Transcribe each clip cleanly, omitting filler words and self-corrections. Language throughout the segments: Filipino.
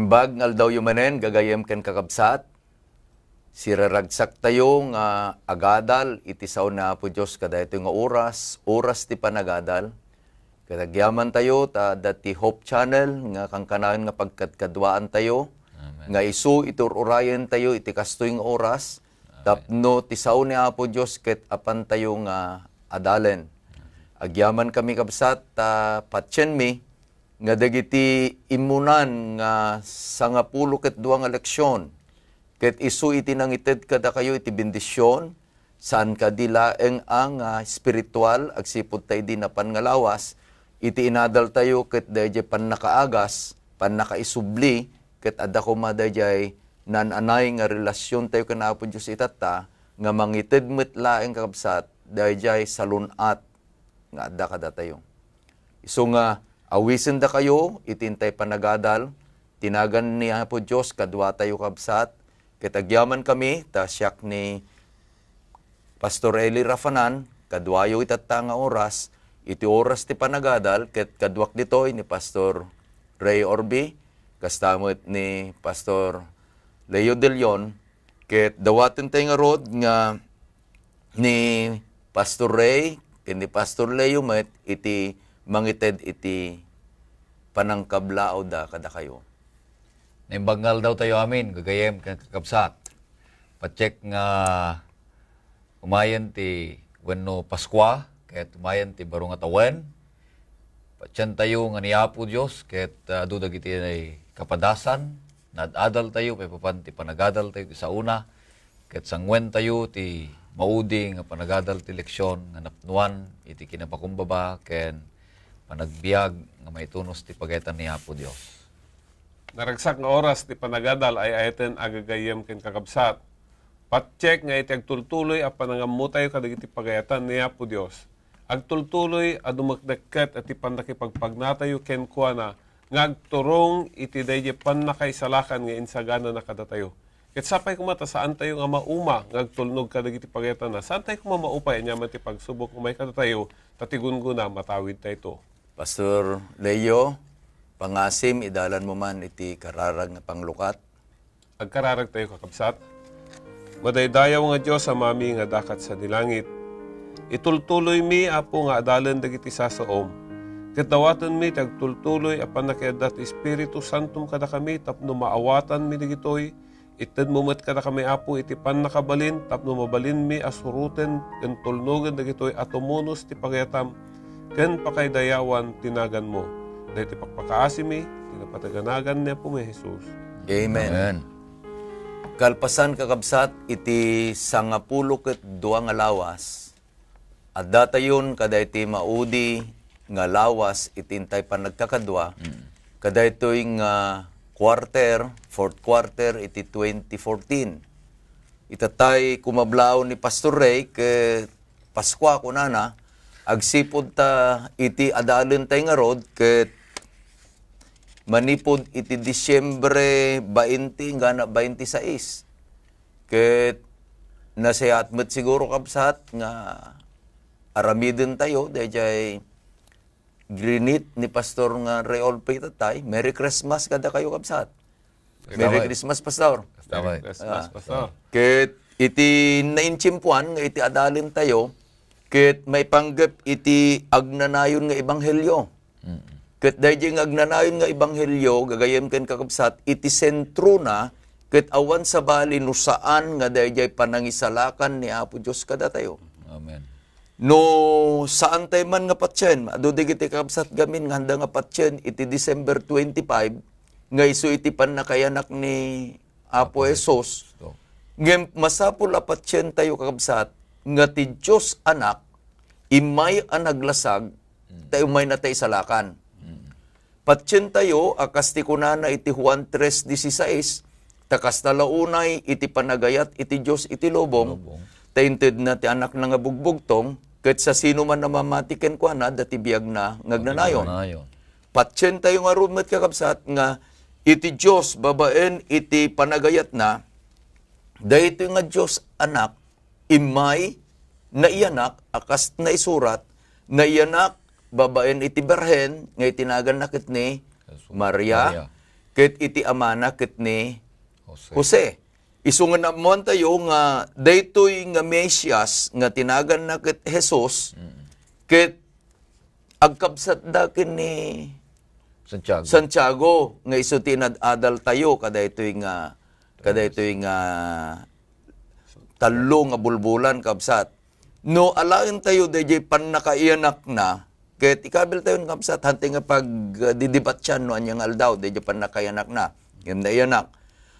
Naimbag ngal daw yumanen, gagayem ken kakabsat, siraragsak tayo nga agadal, itisaw na po Diyos kada ito nga oras ti panagadal. Kadagyaman tayo, ta dati Hope Channel, nga kangkanayon nga pagkadkadwaan tayo, Amen. nga isu itururayan tayo, iti kastoy nga oras, tapno tisaw ni Apo Diyos, ket apan tayo nga adalen. Agyaman kami kabsat, patyen mi, nga dagiti imunan nga sangapulo ket duang eleksyon, ket isu iti nangited kada kayo iti bendisyon, saan ka dilaeng ang spiritual, agsipod tayo di na pangalawas, iti inadal tayo ket dayjay pan nakaagas, pan nakaisubli, ket adda ko madayjay nananay nga relasyon tayo kana Apo Diyos itata, nga mangited met laeng kakabsat, dayjay salunat, nga adda kada tayo. Isu nga, awisin da kayo, itintay panagadal, tinagan ni Apo Diyos, kadwa tayo kabsat, kitagyaman kami, ta siyak ni Pastor Eli Rafanan, kadwayo itata nga oras, iti oras ti panagadal, ket kadwak ditoy ni Pastor Ray Orbi, kastamot ni Pastor Leo De Leon, ket dawatin tayo nga rod nga ni Pastor Ray, ket ni Pastor Leo met, iti mangited iti panangkablao da kada kayo. Naimbangal daw tayo amin, gagayem kan kakabsat. Pacheck nga umayan ti wenno Paskwa, ket umayan ti baro nga tawen. Patyan tayo nga ni Apo Diyos, ket dudag iti kapadasan, nadadal tayo, papapan ti panagadal tayo ti sa una, ket sangwen tayo ti maudi nga panagadal ti leksyon, nga napnuan, iti kinapakumbaba, ken panagbiag nga maitunos ti pagayatan ni Apo Dios. Naragsak nga oras ti panagadal ay ayaten agagayem ken kakabsat. Patcheck nga iti agtultuloy a panangamutay kadagiti pagayatan ni Apo Dios. Agtultuloy a dumakdakket at ipandakipagpagnatayo ken kuana nga agturong iti dayjay pannakaisalakan nga insagana na kadatayo. Ket sapay kumata saan tayo nga mauma nga agtulnog kadagiti pagayatan na. Saan tayo maupay anyaman ti pagsubok umay kadatayo tatigun-guna matawid tayo. Pastor Leo, pangasim, idalan mo man iti kararag na panglukat. Agkararag tayo kakabsat. Madaydayaw nga Diyos sa mami nga dakat sa dilangit. Itultuloy mi apo nga adalan dagiti sasaom. Kitawatan mi tagtultuloy apan nakiadat Espiritu Santum kada kami tapno maawatan mi digitoy. Ited mo met kada kami apo iti pan nakabalin tapno mabalin mi asuruten ken tulnogan dagitoy atomonos ti pagyatam ken pakaydayawan tinagan mo. Dahil ti pakpakaasi mi, tinapataganagan niya po may Jesus. Amen. Amen. Kalpasan kakabsat, iti sangapulo ket duang nga lawas, at datayon kada iti maudi nga lawas, itintay pa nagkakadwa, kada ito'y nga fourth quarter, iti 2014. Itatay kumablaw ni Pastor Ray, ke Paskwa kunana, agsipod ta iti adalin tay nga rod, ket manipod iti Disyembre 20, ngana 26. Ket nasayat met siguro kabsat nga aramiden tayo, dayjay grinit ni Pastor nga Reol Pitatay. Merry Christmas kada kayo kabsat. Merry Christmas, Pastor. Tama. Christmas, Pastor. Ket iti nainchimpuan nga iti adalin tayo, ket may panggap iti agnanayon nga ebanghelyo. Ket dayjay nga agnanayon nga ebanghelyo, gagayem ken kakabsat, iti sentro na, ket awan sa bali no saan nga dayjay panangisalakan ni Apo Diyos kada tayo. Amen. No saan tayo man nga patyen, adudig iti kakabsat gamin nga handa nga patyen, iti December 25, nga iso iti panakayanak ni Apo Jesus. Ngem masapul a patyen tayo kakabsat, nga ti Diyos anak, imay anaglasag, tayo may natay salakan. Patyen tayo, akas ti kunana iti Juan 3:16, takas talaunay iti panagayat iti Diyos iti lobong, tainted na ti anak na nga bugbugtong, ket sa sino man namamati ken kuana, dati biyag na ngagnanayon. Patyen tayo nga rumet kakabsat, nga iti Diyos babaen iti panagayat na, dahito nga Diyos anak, imay na iyanak, akas na isurat, na iyanak, babaen iti berhen, nga itinagan nakit ni Maria. ket iti amana ket ni Jose. Jose. Isu nga namuan tayo nga daytoy nga Mesias nga tinagan na ket Jesus ket agkabsat da ken ni Santiago. Santiago nga isu tinad-adal tayo kadaytoy nga talo nga bulbulan kabsat. No alain tayo dayjay pannakaianak na ket ikabil tayo kabsat hanting nga pag didibatyan no anyang aldaw dayjay pannakaianak na. Ngem na ianak.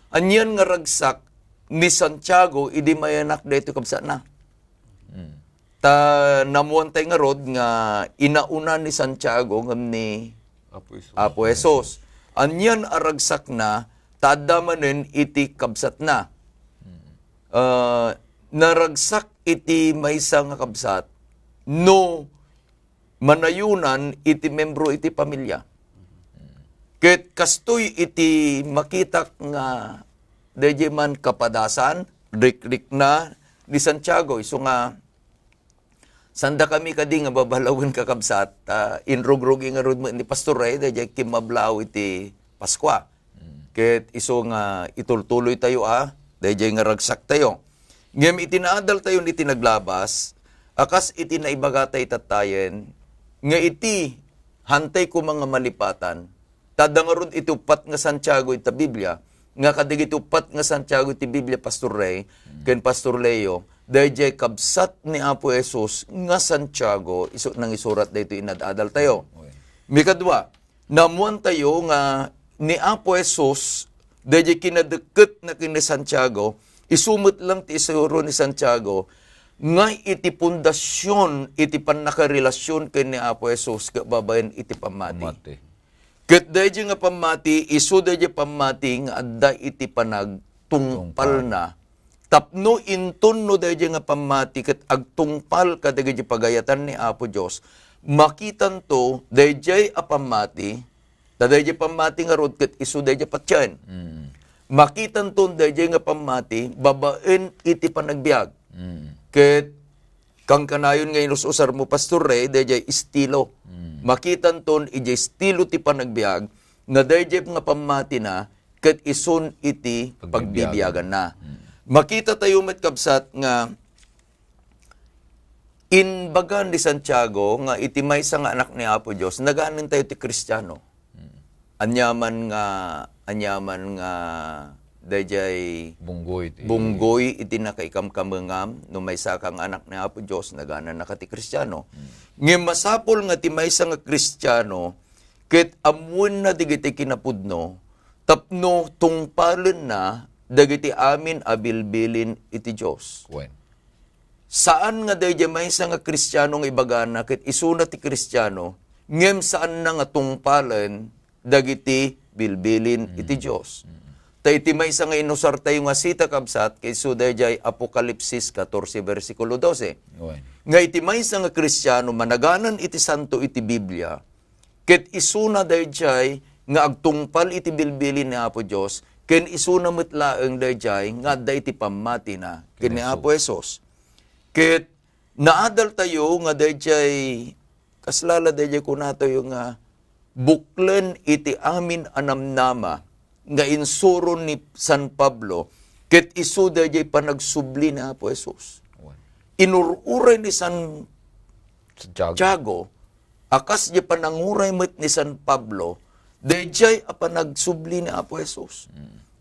Anyan nga ragsak ni Santiago idi mayanak daytoy kabsat na. Ta namuan tay nga rod nga inauna ni Santiago ngem ni Apo Jesus. Anyan aragsak na tadamanen iti kabsat na. Naragsak iti maysa nga kabsat no manayunan iti membro iti pamilya. Ket kastoy iti makitak nga dayjay man kapadasan rik na ni Santiago isu nga sanda kami kadi nga babalawen kakabsat inrugrogi nga rod ni Pastor Ray dayjay kimablaw iti Paskwa. Ket isu nga itultuloy tayo dayjay nga ragsak tayo. Ngem itinaadal tayo ni tinaglabas akas iti naibagatay tatayen nga iti hantay ko mga malipatan tadangarod itupat nga Santiago iti Biblia nga kadig itupat nga Santiago iti Biblia Pastor Ray ken Pastor Leo dayjay kabsat ni Apo Jesus nga Santiago isu nang isurat dayto inadadal tayo. Mikadwa namuan tayo nga ni Apo Jesus dayjay kinadeket na kini Santiago isumot lang ti isuro ni Santiago nga iti pundasyon iti pannakarelasyon ken ni Apo Jesus kababayan iti pamati. Ket dayjay nga pamati isu dayjay pamati nga adda iti panagtungpal na tapno inton no dayjay nga pamati ket agtungpal kadagiti pagayatan ni Apo Dios makitan to dayjay a pamati dayjay pamati nga rod ket isu dayjay patyan. Makitan to dayjay nga pamati babaen iti panagbiag. Ket kang kanayon nga inususar mo Pastor Ray dayjay estilo. Makitan ton ijay estilo ti panagbiag nga dayjay nga pamati na ket isun iti pagbibiyagan na. Makita tayo met kabsat nga inbagan ni Santiago nga iti maysa nga anak ni Apo Dios nagaanin tayo ti Kristiyano. Anyaman nga dayjay bunggoy iti nakaikamkamengam no maysa kang anak ni Apo Dios nagana na kati Kristiyano. Ngem masapol nga ti maysa nga Kristiyano ket amwen na digiti kinapudno tapno tungpalen na dagiti amin abilbilin iti Dios. Saan nga dayjay maysa nga Kristiyano nga ibagana ket isuna ti Kristiyano ngem saan na nga tungpalen dagiti bilbilin iti Dios. Ta iti maysa nga inusar tayo nga sita kabsat kay dayjay Apokalipsis 14 versikulo 12. Nga iti maysa nga Kristiyano managanan iti santo iti Biblia ket isuna dayjay nga agtungpal iti bilbilin ni Apo Dios ken isuna met laeng dayjay nga adda iti pamati na ken ni Apo Jesus. Ket naadal tayo nga dayjay kaslala dayjay kunatoy nga buklen iti amin anamnama nga insuro ni San Pablo ket isu dayjay panagsubli ni Apo Jesus. Inururay ni San Santiago akas di pananguray met ni San Pablo dayjay a panagsubli ni Apo Jesus.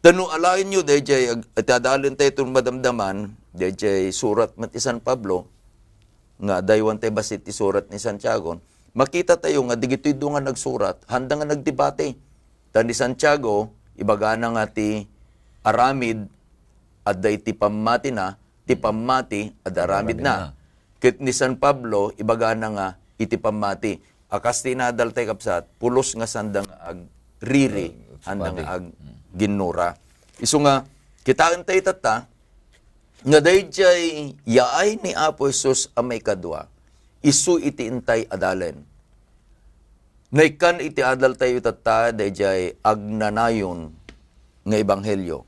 Tanu alain nyo dayjay atadalin tayo itong madamdaman dayjay surat met ni San Pablo nga daywan tayo basit ti surat ni Santiago. Makita tayo nga digito'y nga nagsurat, handa nga nagdebate. Ni Santiago, ibagana nga ti aramid, at day ti pamati na, ti pamati, at aramid na. Kit ni San Pablo, ibagana nga iti pamati. Akas ti nadal tayo kapsat, pulos nga sandang ag riri, handang ag ginura. Isu nga, kitaan tayo tata, nga dayjay yaay ni Apo Jesus amay kadwa, isu iti intay adalen. Naikan iti adal tayo tata, dayjay agnanayon nga ebanghelyo.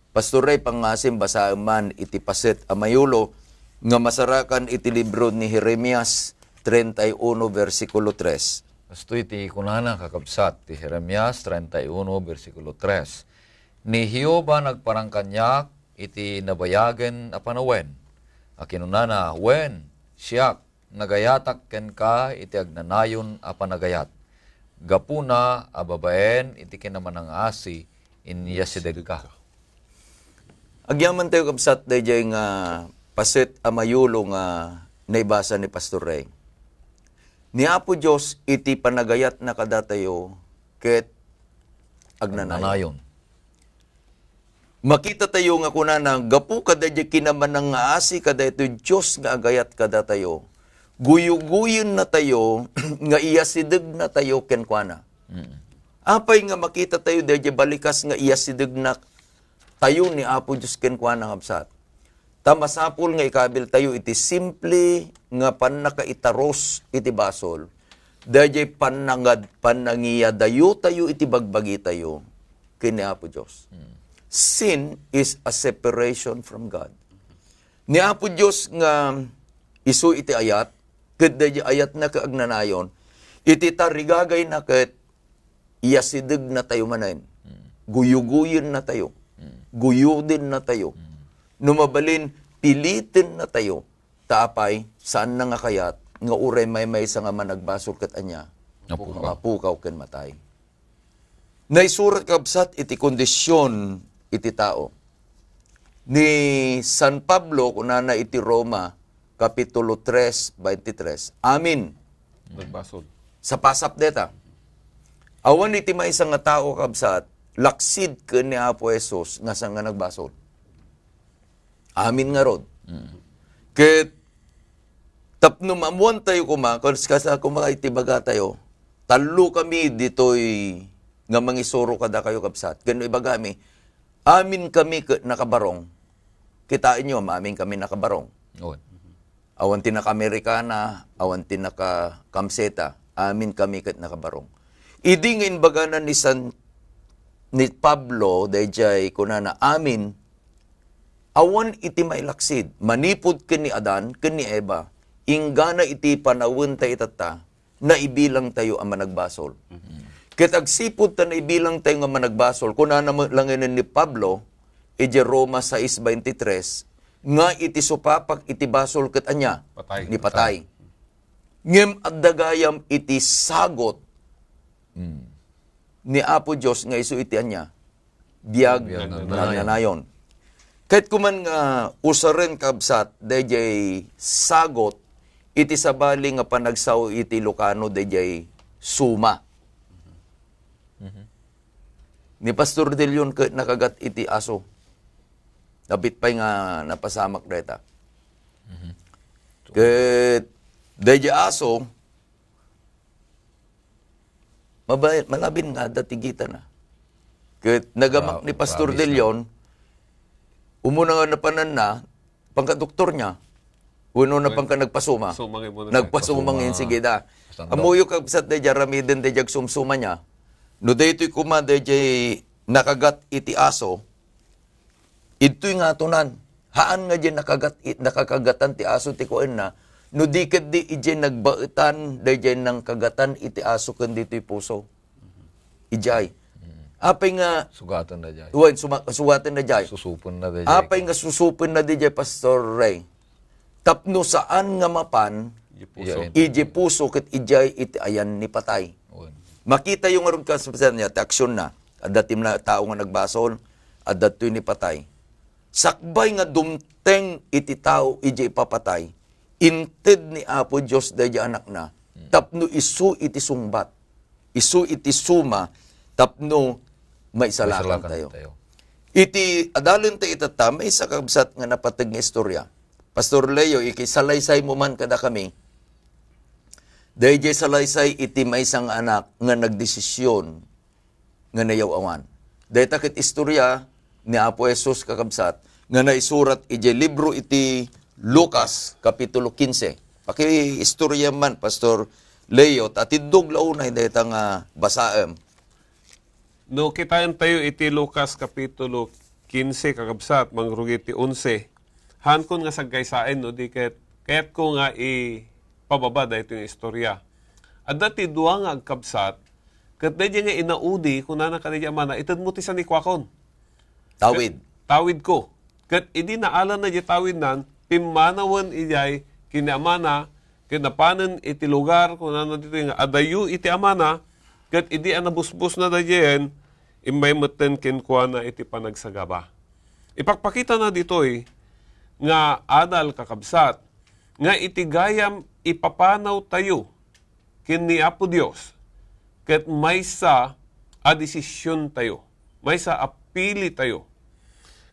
Pastor Ray, pangasim basaan man iti paset amayulo, nga masarakan iti libro ni Jeremias 31 versikulo 3. Kastoy ti kunana kakabsat ti Jeremias 31 versikulo 3. Ni Hioba nagparangkanyak iti nabayagen a panawen. A kinunana wen siyak nagayatak ken ka iti agnanayon a panagayat. Gapuna a babaen iti kinamanang asi inyasideg ka. Agyaman tayo kabsat dayjay nga paset a mayulo nga naibasa ni Pastor Ray. Ni Apo Dios iti panagayat na kadatayo ket agnanayon. Agnanayon. Makita tayo nga kunana gapu kada dayjay kinamanang nga asi kada ito Dios nga agayat kadatayo. Guyo-guyon na tayo nga iyasideg na tayo ken kuana. Apay nga makita tayo dayjay balikas nga iyasideg na tayo ni Apo Diyos ken kuana kabsat. Tamasapol nga ikabil tayo iti simple nga panakaitaros iti basol. Dayjay panangiyadayo tayo iti bagbagi tayo ken ni Apo Diyos. Sin is a separation from God. Ni Apo Diyos nga isu iti ayat, ket dayjay ayat na kaagnanayon, iti tarigagay na ket iyasideg na tayo manen. Guyuguyin na tayo. Guyudin na tayo. Numabalin, pilitin na tayo. Taapay, saan na nga kayat, nga uray may sa nga managbasol ket anya, mapukaw ken matay. Naisurat kabsat iti kondisyon iti tao. Ni San Pablo, kunana iti Roma, Kapitulo 3, 23. Amin. Nagbasol. Sa pasap deta. Awan iti may isang nga tao kabsat, laksid ka ni Apo Jesus nga sa nga nagbasol. Amin nga rod. Ket tapno mamuan tayo kasa kumakaitibaga tayo, talo kami ditoy nga mangisuro kada kayo kabsat. Gano ibagami, amin kami nakabarong. Kitain nyo, amin kami nakabarong. Awan tinaka-Amerikana, awan tinaka-Kamseta, amin kami nakabarong. Idi nga inbaganan ni Pablo, dayjay kunana amin, awan iti mailaksid, manipod ken ni Adan, ken ni Eva, inggana iti panawon tayo itata, na ibilang tayo ang managbasol. Ket agsipod ta na ibilang tayo nga managbasol, kunana langinin ni Pablo, iti Roma 6:23, nga iti supapag iti basol ket anya, Patay. ni patay. Ngem addagayam iti sagot, ni Apo Diyos nga isu iti anya, biyag nagnanayon. Kahit kuman nga usaren kabsat, dayjay sagot, iti sabali nga panagsaw iti Lucano, dayjay suma. Ni Pastor De Leon nakagat iti aso. Napit pa'y nga napasamak deta. Kahit dayjay aso, malabin nga datigita na. Kahit nagamak ni Pastor De Leon, umuna nga napanan na, pangka-doktor niya, uno na pangka nagpasuma. Nagpasumang yun, sige da. Amuyo kabsat dayjay ramiden dayjay sumsuma niya, no daytoy kuma dayjay nakagat iti aso, ito'y nga tunan. Haan nga dyan nakakagatan ti aso ti kuan na, no di ket di ijay nagbaitan dayjay nang kagatan iti aso ken ditoy puso. Ijay. Apay nga Sugatan na dyan. suwatan na jay. Susupon na dyan. Apay nga susupin na dijay Pastor Ray. Tapno saan nga mapan iji puso ket ijay iti ayan ni patay. Makita yung aron kasabihan niya, aksyon na. Adatim na tao nga nagbasol, adatoy ni patay. Sakbay nga dumteng iti tao iji ipapatay. Inted ni Apo Diyos dayjay anak na. Tapno isu iti sumbat. Isu iti suma. Tapno maisalakan tayo. Iti adalon tayo itata, may isa kabsat nga napatag nga istorya. Pastor Leo, ikisalaysay mo man kada kami. Dayjay salaysay iti may isang anak nga nagdesisyon nga nayaw-awan. Dahil takit istorya ni Apo Jesus kakabsat nga naisurat iti libro iti Lucas, Kapitulo 15. Paki-istorya man, Pastor Leo, tatidog launay dahil nga basaem. No, kitaan tayo iti Lucas Kapitulo 15, kakabsat, mangrugi iti 11. Hankon nga sagkaysain, no, di kaya't ko nga pababa dahil ito yung istorya. At dati duwa nga agkabsat, kat dahil nga inaudi, kung na kanidya amana, itad mo ti sa nikwakon. Tawid. Tawid ko. Kat idi naalan na di tawid nan, pimanawan ijay, kiniamana, kinapanan iti lugar, kung na dito nga, adayu iti amana, kat idi anabusbus na dayen, imay meten kinkwa na iti panagsagaba. Ipakpakita na dito nga adal kakabsat, nga iti gayam ipapanaw tayo, kini Apo Dios, ket maysa a desisyon tayo. Maysa a pili tayo.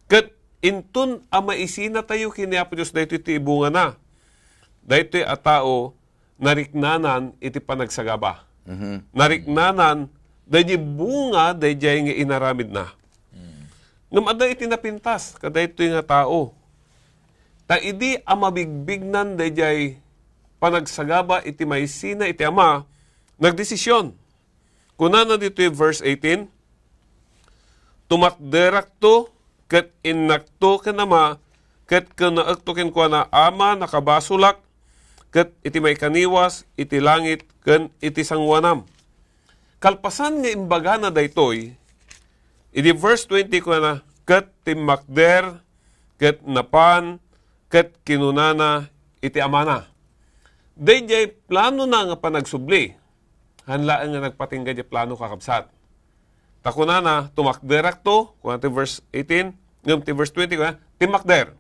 Ket intun a maisina tayo kini Apo Dios daytoy ti ibunga na. Daytoy a tao nariknanan iti panagsagaba. Nariknanan dayjay bunga dayjay nga inaramid na. Ngem adda iti napintas kadaytoy nga tao. Ta idi a mabigbignan dayjay panagsagaba iti maisina iti ama nagdesisyon. Kuna na dito yung verse 18, tumakderak to, kat inakto ka nama, kat kanaakto ken kwa na ama nakabasulak, kat iti may kaniwas, iti langit, ken iti sangwanam. Kalpasan nga imbaga na daytoy, iti verse 20 kwa na, kat timakder, kat napan, kat kinunana, iti amana. Dayjay plano na nga panagsubli, hanlaan nga nagpatingga di plano kakabsat. Takuna na, tumakderak to, kung ti verse 18, ngam ti verse 20, kung timakder.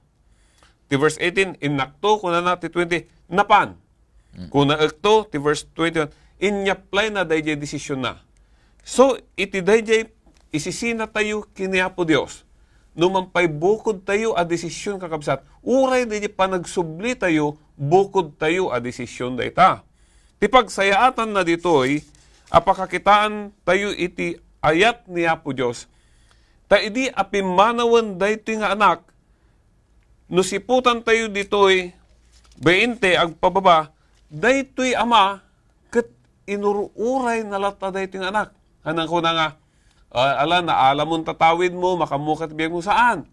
Ti verse 18, inakto, kung na ti 20, napan. Kung naakto, ti verse 21, inyaplay na dayjay desisyon na. So, iti dayjay, isisina tayo kiniapo Dios. Numampay bukod tayo a desisyon kakabsat. Uray dayjay panagsubli tayo, bukod tayo a desisyon dayta. Ti pagsayaatan na ditoy, apakakitaan tayo iti ayat ni Apo Diyos, ta idi apimanawan daytoy nga anak, nusiputan tayo ditoy, 20 agpababa, daytoy ama, ket inururay na lata daytoy nga anak. Hanang ko na nga, na alamon tatawid mo, makamukat biyag mo saan.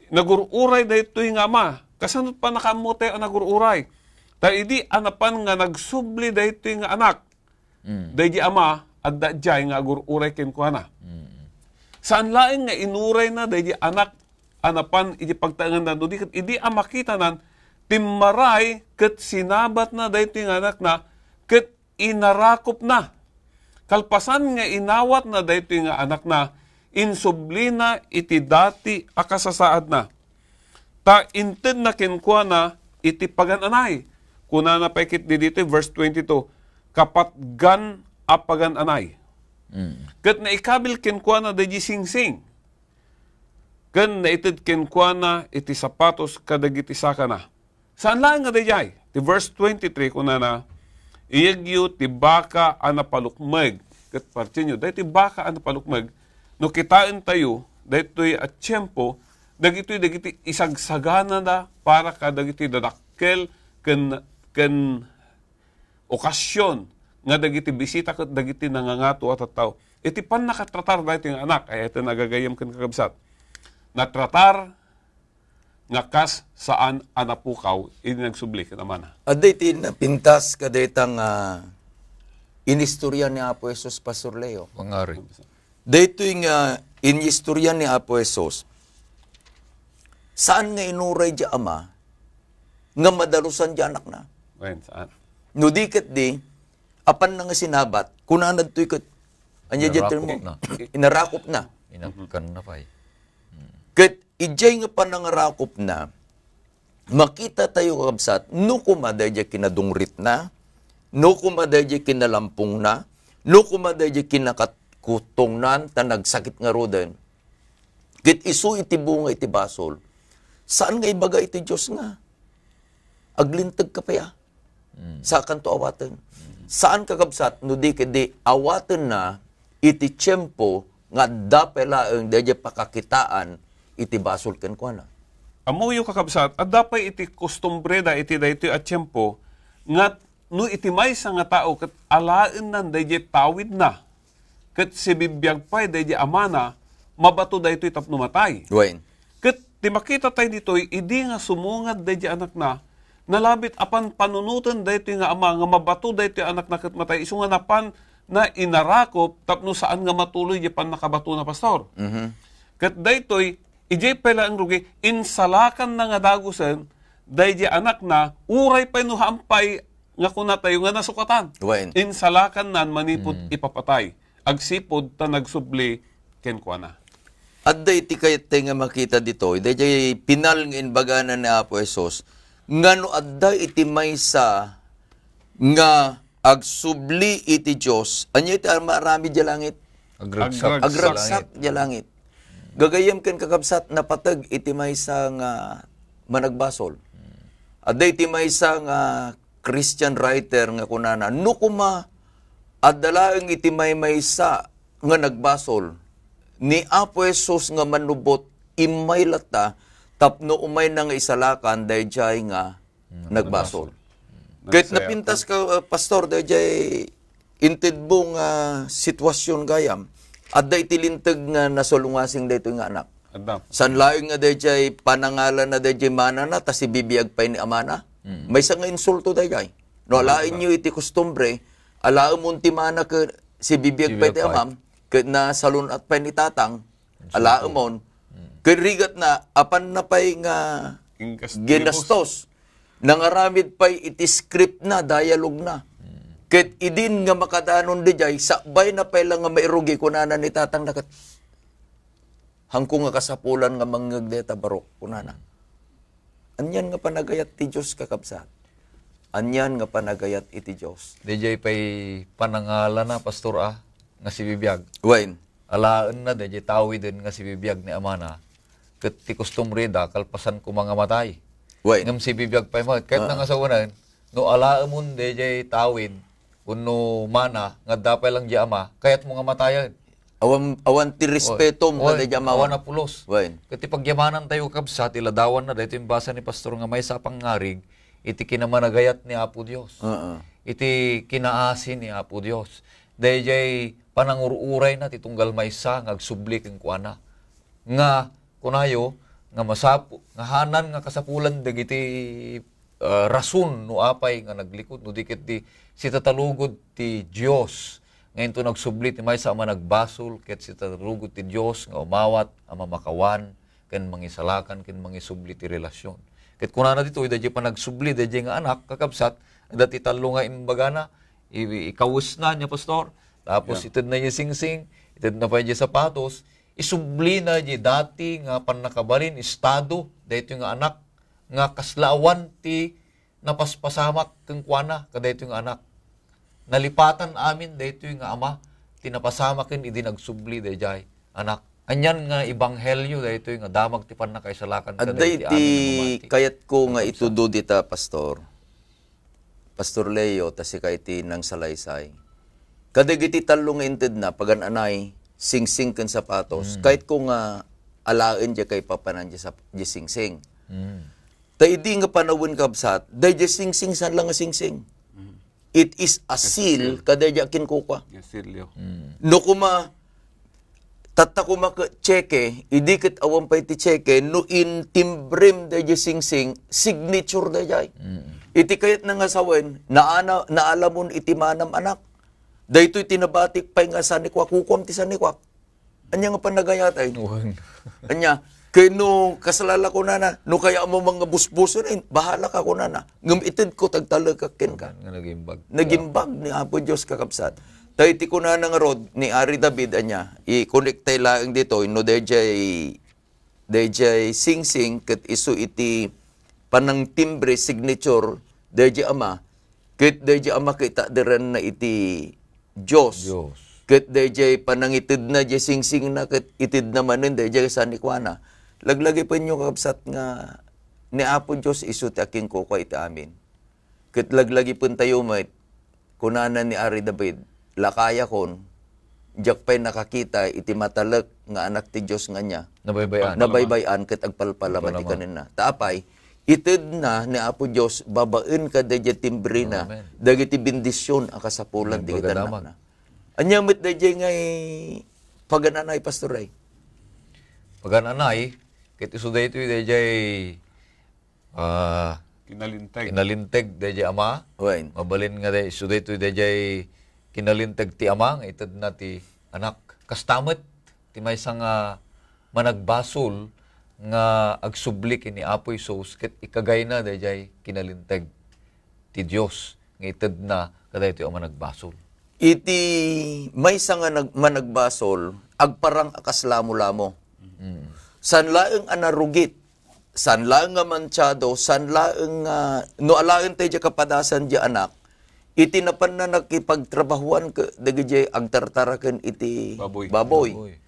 Nagururay daytoy nga ama, kasanot pa nakamote ang nagururay. Ta idi anapan nga nagsubli daytoy nga anak. Daydi ama at dayjay nga agururay ken kuana. Saan laeng nga inuray na daydi anak anapan idi pagtaengan na dudi ket idi ama kita nan timmaray ket sinabat na daytoy nga anak na ket inarakop na. Kalpasan nga inawat na daytoy nga anak na insubli na iti dati akasasaad na. Ta inted na ken kuana iti pagananay. Kuna na paikit di dito, verse 22, kapatgan apagan anay. Kat na ikabil kinkwa na dahi sing-sing. Kat na itid kinkwa na iti sapatos kadagiti saka na. Saan lang nga dahi? Ti verse 23, kuna na, iyagyo ti baka anapalukmeg. Kat partin nyo, dahi ti baka anapalukmeg. No kitain tayo, dahi to'y at tiyempo, dagiti isagsagana na para kadagiti dadakkel ken okasyon nga dagiti bisita ket dagiti nangangato at taw. Iti pan nakatratar daytoy nga anak ay ito nagagayam ken kakabsat. Natratar nga kas saan anapukaw ini nagsubli ken amana. Aday ti napintas kadaytang inistorya ni Apo Jesus Pastor Leo. Pangari. Daytoy nga inistorya ni Apo Jesus. Saan nga inuray di ama nga madalusan di anak na? Wen saan? No di ket di, apan na nga sinabat, kunanad to'y ket, anya jeter mo, inarakop na. Inangkan na pa'y. Ket, ijay nga panangarakop na, makita tayo kakabsat, no kumaday di kinadungrit na, no kumaday di kinalampong na, no kumaday di kinakatutong na, ta nagsakit nga roden. Ket isu iti bunga iti basol, saan nga ibaga iti Diyos nga? Aglintag ka pa ya. Sa kanto awaten. Saan kakabsat, no di kedi awaten na iti tiyempo nga dapela ang dadya pakakitaan iti basol ken kuana. Amuyo kakabsat, at dapay iti kustumbreda iti daytoy at tiyempo, nga no iti maysa nga tao, kat alaen nan dayjay tawid na, kat si bibiyag pa'y dayjay amana, mabato daytoy tapno matay. Gwain. Kat ti makita tayo ditoy, idi nga sumungad dayjay anak na, nalabit apan panunutan dayto nga ama nga mabato dayto anak na matay isu nga napan na inarakop tapno saan nga matuloy di pan nakabato na pastor. Kat daytoy ijay pala ang rugi insalakan na nga dagusen day di anak na uray pa no hampay nga kuna tayo nga nasukatan. Wain. Insalakan nan manipod ipapatay. Agsipod ta nagsubli ken kuana. Adda iti kayat nga makita dito, iti pinal ng inbagana ni Apo Jesus, ngano adda iti maysa nga agsubli iti Diyos, anya iti marami di langit? Agragsak. Agragsak di langit. Gagayam ken kakabsat na patag iti maysa nga managbasol. Adda iti maysa nga Christian writer nga kunana, nukuma adalaeng iti maysa nga nagbasol, ni Apo Jesus nga manubot imay lata tapno umay na nga isalakan dayjay nga nagbasol. Kahit napintas ka pastor dayjay intidbo nga sitwasyon gayam adda itilintag nga nasulungasing daytoy nga anak. Adam. San laing nga dayjay panangalan na dayjay mana na ta si bibiyag pay ni amana. May sa nga insulto dayjay. No alain nyo iti kustumbre alaam unti mana ka si bibiyag pay ti amam na salun at pay ni tatang, alaamon, kirigat na, apan na pay nga ginastos, nangaramid pay iti script na, dialogue na. Ket idin nga makadanon di jay, sakbay na pay lang nga mairugi kunana ni tatang nakat. Hangkong nga kasapulan nga manggagdeta barok kunana. Anyan nga panagayat ti Diyos kakabsat. Anyan nga panagayat iti Diyos. DJ pay panangala na, pastor nga si bibiyag. Wain. Alaan na de tawi din nga si bibiyag ni amana. Ket ti customary da kalpasan ko mga matay. Wain. Ngam si bibiyag pa mo ket nga sa unan no alaamon de tawid kuno mana nga dapay lang di ama kayat mo nga matayan. Awan ti respeto mo kada jamawan. Awan na pulos. Wain. Ket ti pagyamanan tayo kabsat iladawan na dayto yung basa ni pastor nga may sa pangarig iti kinamanagayat ni Apo Dios. Iti kinaasin ni Apo Dios. Dayjay panangururay na titunggal maysa ngagsubli ken kuana nga kunayo nga masapu nga hanan nga kasapulan dagiti rason no apay nga naglikod no dikit ti sitatalugod ti Dios ngayon to nagsubli ti maysa ama nagbasol ket sitatalugod ti Dios nga umawat ama makawan ken mangisalakan ken mangisubli ti relasyon ket kunana dito dayjay pa nagsubli dayjay nga anak kakabsat dati talo nga inbagana ikawus na niya pastor. Tapos itid na yung singsing, itid na pa yung sapatos, isubli na yung dati nga panakabarin, estado, dahito yung anak, nga kaslaawan ti napaspasamak keng kuana, kadahito yung anak. Nalipatan amin, dahito yung ama, tinapasamakin, idi nagsubli, dahito anak. Anyan nga ibanghelyo, dahito yung damag ti panakaisalakan, kadahito ti amin kayat ko nga itudo dita, Pastor Leo, tas ikay ti nang salaysay. Kadagiti talong inted na, pagananay, sing-sing kan sapatos, kahit kung alain dya kay papanan dya sing-sing. Ta idi nga panawin kabsat, day dya sing-sing, saan lang nga sing-sing? It is a seal, kada dya kinkuka. No kuma, tata kuma ka cheke, idi kat awan pa iti cheke, no in timbrim day dya sing-sing, signature day dya. Iti kayat na nga sawen, naalamon iti manam anak. Daytoy tinabatik pay nga sanikwak, hukom ti sanikwak. Anya nga panagayatay. Anya, kay no kasalala ko na, no kaya mo mga busbuso rin, bahala ka ko na. Ngumitid ko, tagtalagakin ka. Nagimbag. Nagimbag ni Apo Diyos kakabsat. Tayo ti ko na nga rod, ni Ari David, anya, i-connect tayo lang dito, no dayjay sing-sing, kat isu iti panang timbre, signature, dayjay ama, kat dayjay ama kita diran na iti Diyos. Kat dayjay panangitid na dayjay sing-sing na kat itid naman nun dayjay sanikwana. Laglagi pa nyo kakabsat nga ni Apo Diyos isu ti aking kuka iti amin. Kat laglagi pun tayo may kunanan ni Ari David, lakaya kon, diyak pa'y nakakita iti matalak nga anak ti Diyos nga niya. Nabaybayan kat agpalpalaman ti kanina. Taapay, itid na ni Apo Diyos, babaen ka dayjay timbre na, dagiti bendisyon ang kasapulan ti kitanak na. Anyamit dayjay ngay pagananay, Pastoray. Pagananay, kit iso dayto dayjay kinalinteg dayjay ama. Wen. Mabalin nga day, so dito dayjay kinalinteg ti ama, nga itad na ti anak. Kastamet, ti may nga managbasol nga agsubli kini Apo Isus, ket ikagay na dayjay kinalinteg ti Dios nga itad na kaday ti ama nagbasol. Iti may nga managbasol, agparang akaslamo-lamo. San laeng anarugit, san laeng nga mansyado, san laeng no alaen tayo dya kapadasan dya anak, iti napan na nakipagtrabahuan dagijay agtartaraken iti baboy.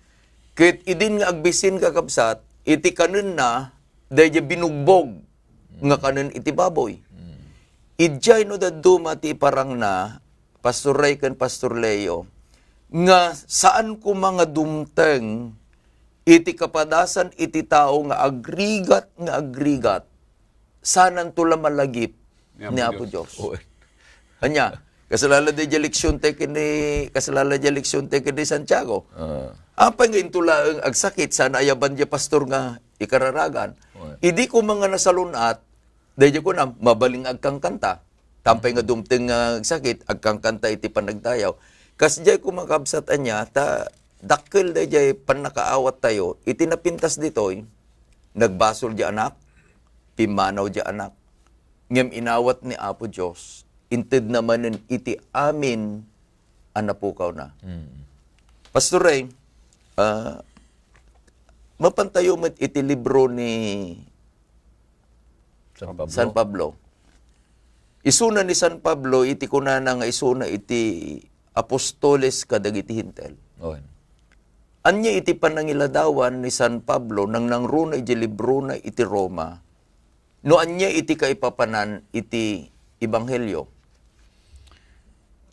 Kit idin nga agbisin kakabsat, iti kanen na, dahil binugbog nga kanen iti baboy. Idjay no daduma ti parang na, Pastor Ray ken Pastor Leo, nga saan ko mga dumteng, iti kapadasan iti tao nga agrigat, sanan tula malagip ni Apo Diyos. Hanya, kasalala di leksyon te kini Santiago. Apa nga intula ang agsakit, sana ayaban di pastor nga ikararagan. Idi ko mga nasalunat, dahil ko na, mabaling agkang kanta. Tampay nga dumteng nga agsakit, agkang kanta iti panagdayaw. Kas di ko makabsatan niya, dakkel dahil panakaawat tayo, iti napintas ditoy, nagbasol di anak, pimanaw di anak. Ngem inawat ni Apo Diyos, inted naman iti amin, anapukaw na. Pastor Ray, mapantayo mo iti libro ni San Pablo. Isuna ni San Pablo, iti kunana nga isuna iti apostoles kadagiti hintel. Anya iti panangiladawan ni San Pablo nang nangruna iti libro na iti Roma, no anya iti kaipapanan iti Ebanghelyo.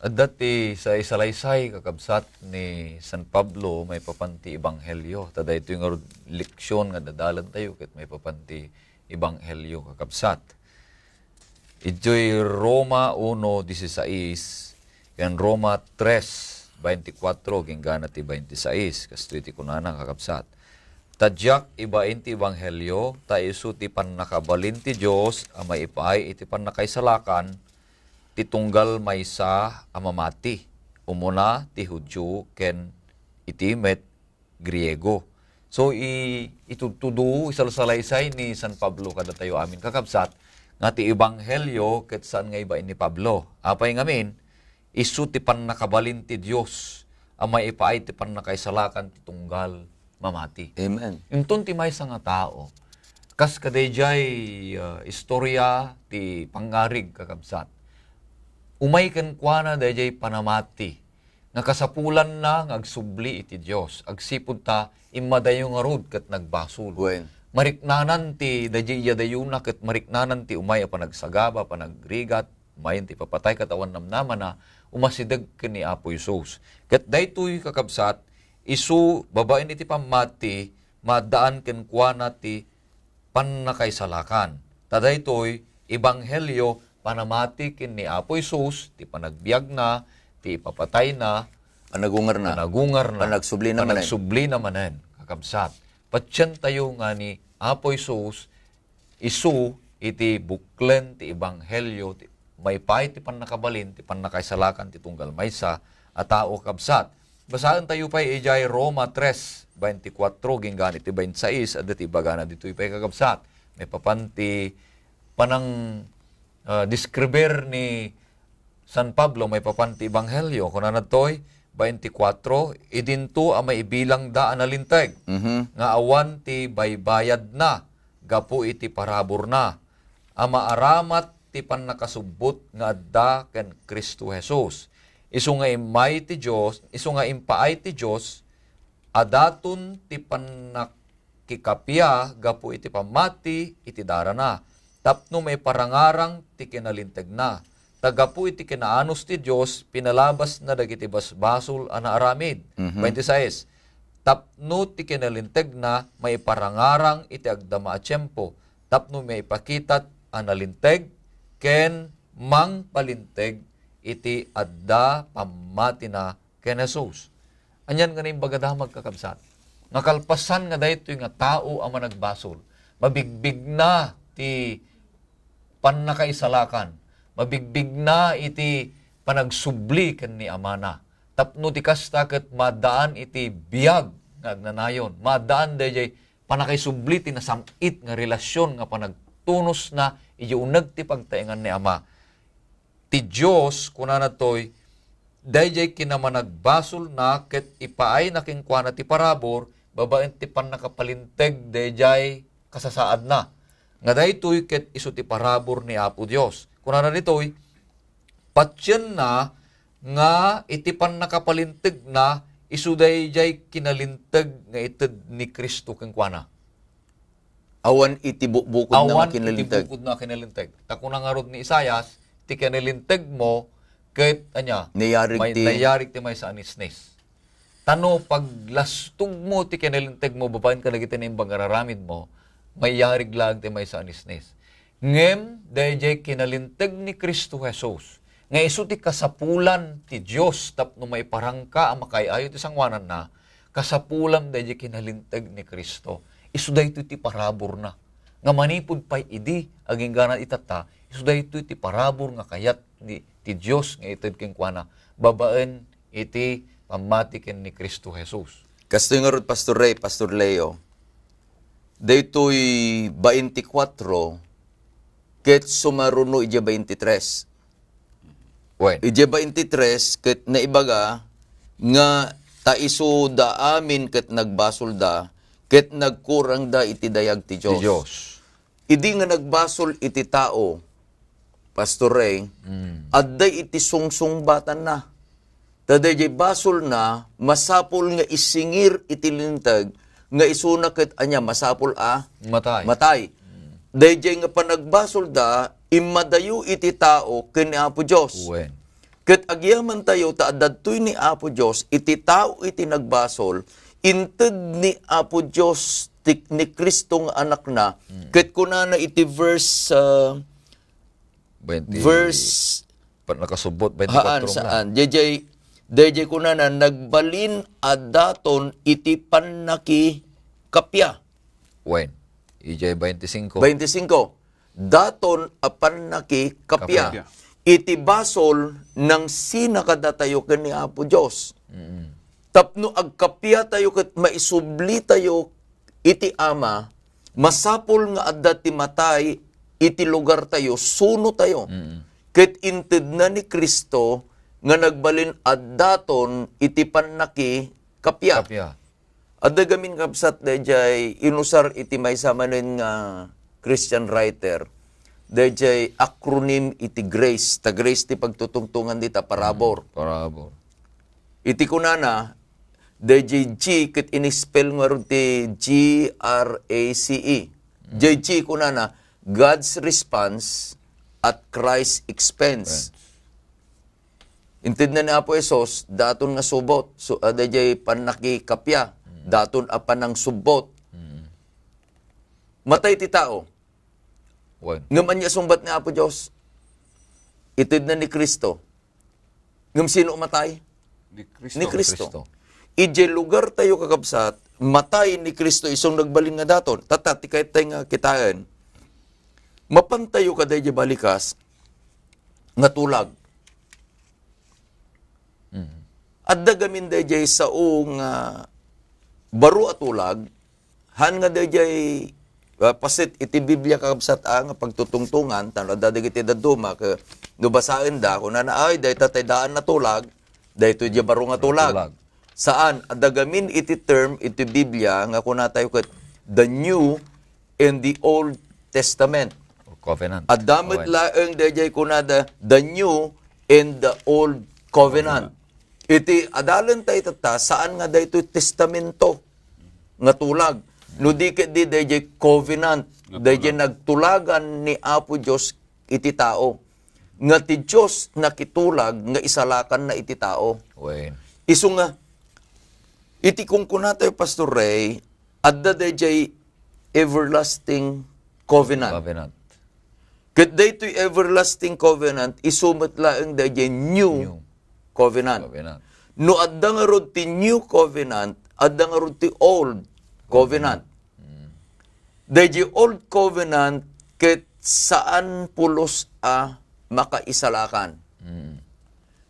At dati sa isalaysay kakabsat ni San Pablo may papanti Ebanghelyo. Tada ito yung leksyon nga dadalan tayo ket may papanti Ebanghelyo kakabsat. Ito'y Roma 1:16 yan Roma 3:24 ginggana ti 26 kasto iti kunana kakabsat. Tadyak ibain ti Ebanghelyo ta isu ti pannakabalin ti Dios a maipaay iti pannakaisalakan ti tunggal maysa a mamati. Umuna ti Hudyo ken iti met Griego. So itutudo isalsalaysay ni San Pablo kada tayo amin kakabsat nga ti Ebanghelyo ket saan nga ibain ni Pablo. Apay ngamin isu ti pannakabalin ti Dios a maipaay ti pannakaisalakan ti tunggal mamati. Amen. Inton ti maysa nga tao kas kadayjay istorya ti pangarig kakabsat. Umay ken kuana dayjay panamati nga kasapulan na nga agsubli iti Dios. Agsipud ta imadayo nga rod ket nagbasol. Mariknanan ti dayjay yadayuna ket mariknanan ti umay a panagsagaba, panagrigat, umayen ti papatay katawan namnaman na umasideg ken ni Apo Isus. Ket daytoy kakabsat isu babaen iti pamati madaan ken kuana ti pannakaisalakan. Tadaytoy Ebanghelyo panamati ken ni Apo Isus ti panagbiag na, ti ipapatay na, Panagungar na. Panagsubli na manen. Panagsubli na manen, kakabsat. Patyan tayo nga ni Apo Isus, isu iti buklen ti Ebanghelyo, may pay ti pannakabalin, ti pannakaisalakan, ti tunggal maysa, at tao kabsat. Basahan tayo pa ijay Roma 3:24, ginggani ti 26, at dati bagana dito ipay kakabsat. May papanti panang diskriber ni San Pablo, may papanti Ebanghelyo. Kung nanatoy, 24, idinto ang maibilang daan na linteg. Nga awan ti baybayad na, gapu iti parabor na. Ama aramat ti pannakasubot nga adda ken Kristo Jesus. Isu nga imay ti Dios, isu nga impaay ti Dios, adaton ti pannakikapya, gapu iti pamati, iti dara na. Tapno may parangarang ti kinalinteg na. Tagapu iti kinaanos ti Dios, pinalabas na dagiti basbasol ana aramid. 26. Tapno ti kinalinteg na, may parangarang iti agdama a tiyempo. Tapno may pakitat analinteg, ken mang palinteg iti adda pamati na ken Jesus. Anyan nga na bagadamag kakabsat. Nakalpasan nga dayto nga tao ang managbasol. Mabigbig na ti panakaisalakan. Mabigbig na iti panagsubli ken ni Amana. Tapno ti kasta ket madaan iti biyag nga agnanayon. Madaan dayjay panakaisubli ti nasamit nga relasyon nga panagtunos na iuneg ti pagtaengan ni Ama. Ti Dios kunana toy dayjay kinamanagbasol na ket ipaay na kinkwana ti parabor babaen ti panakapalinteg dayjay kasasaad na. Nga daytoy ket isu ti parabor ni Apo Dios. Kunana nitoy patyen na nga iti panakapalinteg na isu dayjay kinalinteg nga ited ni Kristo kinkwana. Awan iti bukod na Awan kinalintag. iti bukod na kinalinteg. Takuna nga rod ni Isayas, ti kinalinteg mo ket anya nayarig ti may sa anisnis. Tano paglastog mo ti kinalinteg mo babaen ka lagi tining bangararamid mo, mayarig lang ti may sa anisnis. Ngem dayjay kinalinteg ni Kristo Jesus. Nga isu ti kasapulan ti Dios tapno maiparangka ang makayayo ti sangwanan na kasapulan dayjay kinalinteg ni Kristo. Isu daytoy ti parabor na. Nga manipud pay idi aging gana itata, isu daytoy ti parabor nga kayat ti Dios nga ited kinkwana babaen iti pamati ken ni Kristo Jesus. Kastoy nga rod Pastor Ray, Pastor Leo. Daytoy 24 ket sumaruno ije 23. Wen. Ije 23 ket naibaga nga taiso da amin ket nagbasol da ket nagkurang da iti dayag ti Ti Dios. Dios. Idi nga nagbasol iti tao, Pastor Ray, adday iti sungsungbatan na. Taday basol na, masapol nga isingir iti lintag, nga isuna ket anya masapol Matay. matay. Dayjay nga panagbasol da, imadayo iti tao ken ni Apo Dios. Wen. Ket agyaman tayo ta adadtoy ni Apo Dios, iti tao iti nagbasol, inted ni Apo Dios ni Kristo nga anak na. Ket kunana iti verse 20, verse nakasubot 24 haan na. saan. Dayjay kunana nagbalin adaton iti panaki kapya. Wen. Ijay 25. 25. Daton apan naki kapya. Kapya. Iti basol ng sinakadatayo ken ni Apo Dios. Tapno agkapya tayo ket maisubli tayo iti Ama, masapol nga adda ti matay iti lugar tayo, suno tayo. Ket inted na ni Kristo nga nagbalin addaton iti panaki kapya. Kapya. Adda gamin kapsat dayjay inusar iti maysa manen nga Christian writer. Dayjay acronym iti grace. Ta grace ti pagtutungtungan dita parabor. Parabor. Iti kunana dayjay G ket inispell nga ron ti GRACE. G kunana God's response at Christ's expense. Inted na ni Apo Esos, daton nga subot. So, dayjay panaki kapya. Daton apan ng subot. Matay ti tao. Wen. Ngam anya sumbat ni Apo Dios. Ited na ni Kristo. Ngam sino matay? Ni Kristo. Ije lugar tayo kakabsat, matay ni Kristo isong nagbalin nga daton. Tata, ti kahit tayo nga kitaan. Mapantayo ka dayjay balikas, nga tulag. At dagamin dayjay saong baro at tulag, han nga dayjay pasit iti Biblia kakabsat nga pagtutungtungan, tano dadig iti daduma, ka nubasain da, kung ay dahi tatay daan na tulag, dahi ito di baro nga tulag. Saan? At dagamin iti term, iti Biblia, nga kuna tayo kat, the New and the Old Testament. Covenant. At damit laeng dayjay kuna the New and the Old Covenant. Iti adalan tayo tata, saan nga dayto testamento nga tulag. No di dayjay covenant, dayjay nagtulagan ni Apo Dios iti tao. Nga ti Dios nakitulag nga isalakan na iti tao. Wen. Isu nga iti kung kunatay Pastor Ray, adda dayjay everlasting covenant. Covenant. Ket daytoy everlasting covenant isumot laeng dayjay new covenant. Covenant. No adda nga rod ti new covenant, adda nga rod ti old covenant. Dayjay old covenant ket saan pulos a makaisalakan.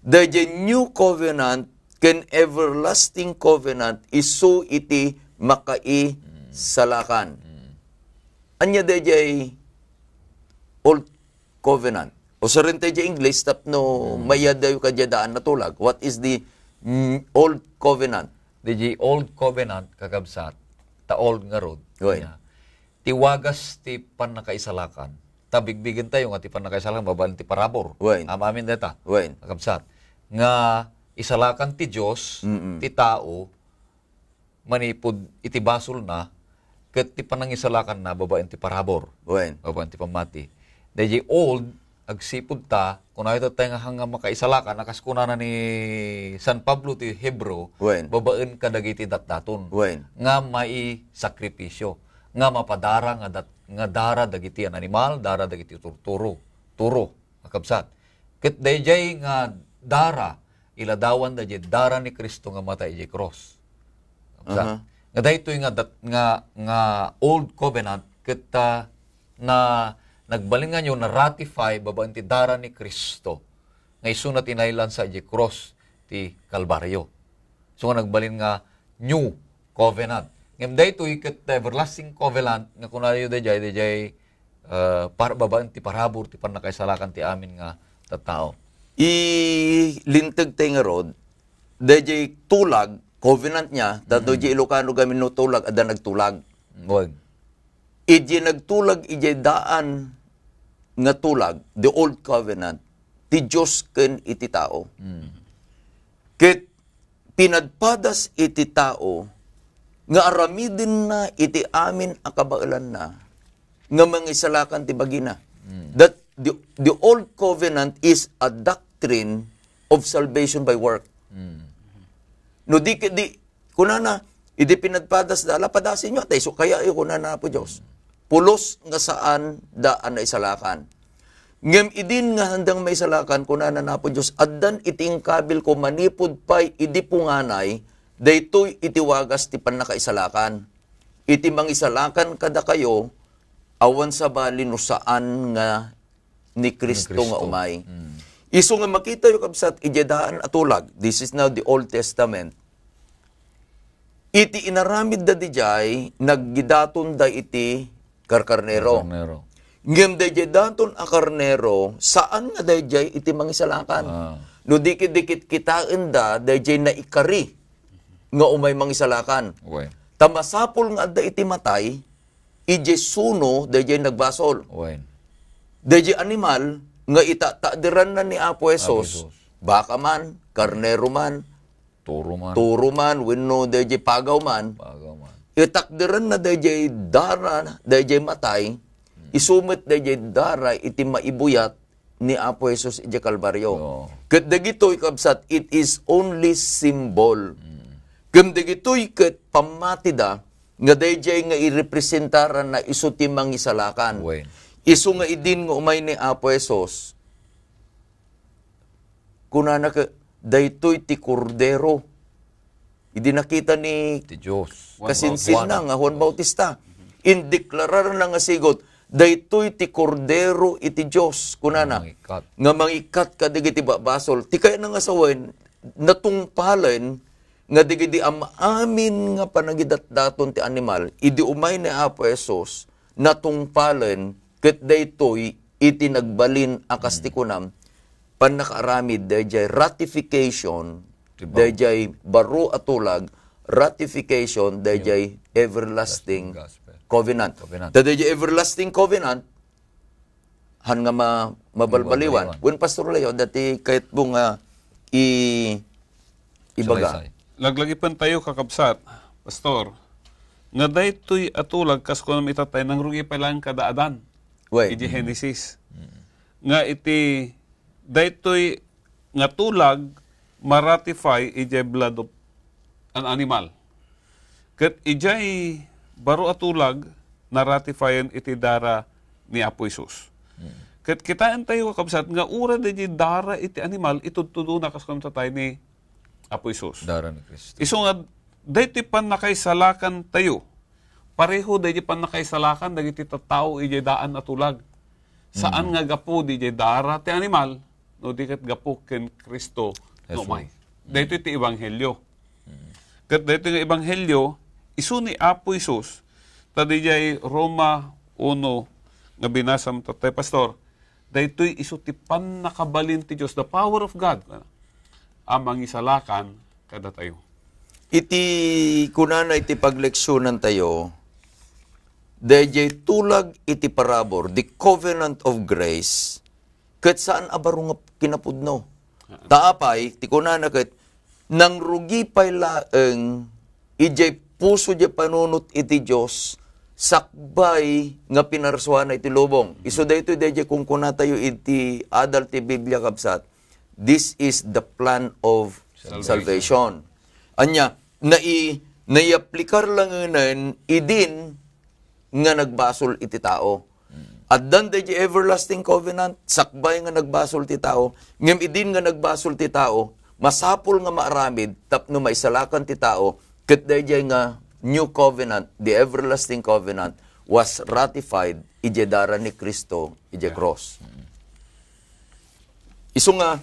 The new covenant ken everlasting covenant isu iti makaisalakan. Anya dayjay old covenant. O sa rin tayo English, tapno mayadayo kadyadaan na tulag. What is the old covenant? The old covenant, kakabsat, ta old nga rod. Right. Tiwagas ti panakaisalakan. Tabigbigin tayo nga ti panakaisalakan, babalan ti parabor. Right. Amamin deta. Right. Kakabsat. Nga isalakan ti Diyos, ti tao, manipod iti basol na, ket ti panangisalakan na, babaen ti parabor. Right. Babaen ti pamati. The old, agsipod ta, kung nakita tayo nga hanggang makaisalakan, nakaskuna na ni San Pablo ti Hebro, Wen. babaen kadagiti datdaton. Wen. Nga mai sakripisyo. Nga mapadara nga dara dagiti an animal, dara dagiti turo, kakabsat. Ket dayjay nga dara, iladawan dayjay dara ni Kristo nga matay ijay cross. Kakabsat. Nga daytoy nga old covenant, ket na nagbalingan nyo na ratify babaen ti dara ni Kristo nga isunat inailan sa iji cross ti Kalbaryo. So nga nagbalin nga new covenant. Ngem daytoy ket everlasting covenant nga kunayo dayjay para babaen ti parabor ti panakaisalakan ti amin nga tattao. Lintag tayo nga rod, dayjay tulag, covenant niya, dato di Ilocano gamin no tulag, ada nagtulag. Wag. Iji nagtulag, iji daan nga tulag, the old covenant, ti Diyos ken iti tao. Ket pinadpadas iti tao, nga aramidin na iti amin akabailan na, nga mangisalakan ti bagina. That the old covenant is a doctrine of salvation by work. No di kunana, iti pinadpadas dala, padasin nyo, tay, so kaya kunana po Diyos. Pulos nga saan daan na isalakan. Ngem idin nga handang may isalakan, kunana na po Diyos, addan iting kabil ko manipod pa'y idi punganay, daytoy itiwagas ti panakaisalakan. Iti mangisalakan kada kayo, awan sa bali no saan nga ni Kristo nga umay. Iso nga makita yung kabsat, ijedaan atulag. This is now the Old Testament. Iti inaramid da dijay, naggidaton da iti karkarnero. Ngem dayjay daton a karnero, saan nga dayjay iti mangisalakan? No dikit-dikit kitain da, dayjay na ikari nga umay mangisalakan. Okay. Tamasapol nga da iti matay, ije suno, dayjay nagbasol. Okay. Dayjay animal, nga itatadiran na ni Apo Esos, baka man, karnero man, turo man, wenno dayjay pagaw man, itakdiran na dayjay dara, dayjay matay, isumit dayjay dara, iti maibuyat ni Apo Jesus iti Kalbaryo. Ket dagitoy kabsat, it is only symbol. Ket dagitoy ket pamatida, nga dayjay nga irepresentaran na isu ti mangisalakan. Isu nga idin nga umay ni Apo Jesus, kunana ka, daytoy ti kordero. Idi nakita ni Diyos. Kasinsin na nga Juan Bautista. Indeklarar na nga sigot, daytoy ti kordero iti Diyos. Kunana, nga mangikat ka digiti basol. Ti kaya na nga sawen, natungpalen, nga digiti amin nga panagidat-daton ti animal, idi umay ni Apo Jesus, natungpalen, ket daytoy iti nagbalin akas ti kunam, panakaramid, dayjay ratification, dayjay baro atulag, ratification, dayjay everlasting covenant. Dayjay everlasting covenant, han nga mabalbaliwan. When Pastor Leo, dati kahit mo nga ibaga. Laglagipan tayo kakabsat, Pastor, nga daytoy atulag kas ko nam itatay nang rugi pa lang kadaadan. Iti Genesis. Nga iti daytoy nga tulag maratify ijay blood of an animal. Ket ijay baro atulag na ratifyan iti dara ni Apo Isus. Ket kitaan tayo kakabsat nga ura iti dara iti animal itudtudo na kaskom sa tayo ni Apo Isus. Dara ni Kristo. Iso nga daytoy pan nakaisalakan tayo. Pareho dayjay pan nakaisalakan dagiti tattao ijay daan atulag. Saan nga gapo di jay dara ti animal, no di kat gapo ken Kristo no may. Dito iti ebanghelyo. Kat dito nga ebanghelyo, isu ni Apo Isus, tadi jay Roma 1 nga binasam tatay pastor, daytoy isu ti pannakabalin ti Dios, the power of God, amang isalakan kada tayo. Iti kunana iti pagleksyonan tayo, dayjay tulag iti parabor, the covenant of grace, ket saan abaro nga kinapudno. Taapay, ti kunana ket, nang rugi pay laeng, ijay puso jay panunot iti Diyos, sakbay nga pinarsuan iti lubong. Iso dayto dayjay kung kuna tayo iti adal ti Biblia kabsat, this is the plan of salvation. Anya, naiaplikar lang ngayon, idin nga nagbasol iti tao. At dan di everlasting covenant, sakbay nga nagbasol ti tao, ngem idin nga nagbasol ti tao, masapol nga maaramid, tapno maisalakan ti tao, ket di nga new covenant, the everlasting covenant, was ratified, ijedara ni Kristo, ije cross. Isu nga,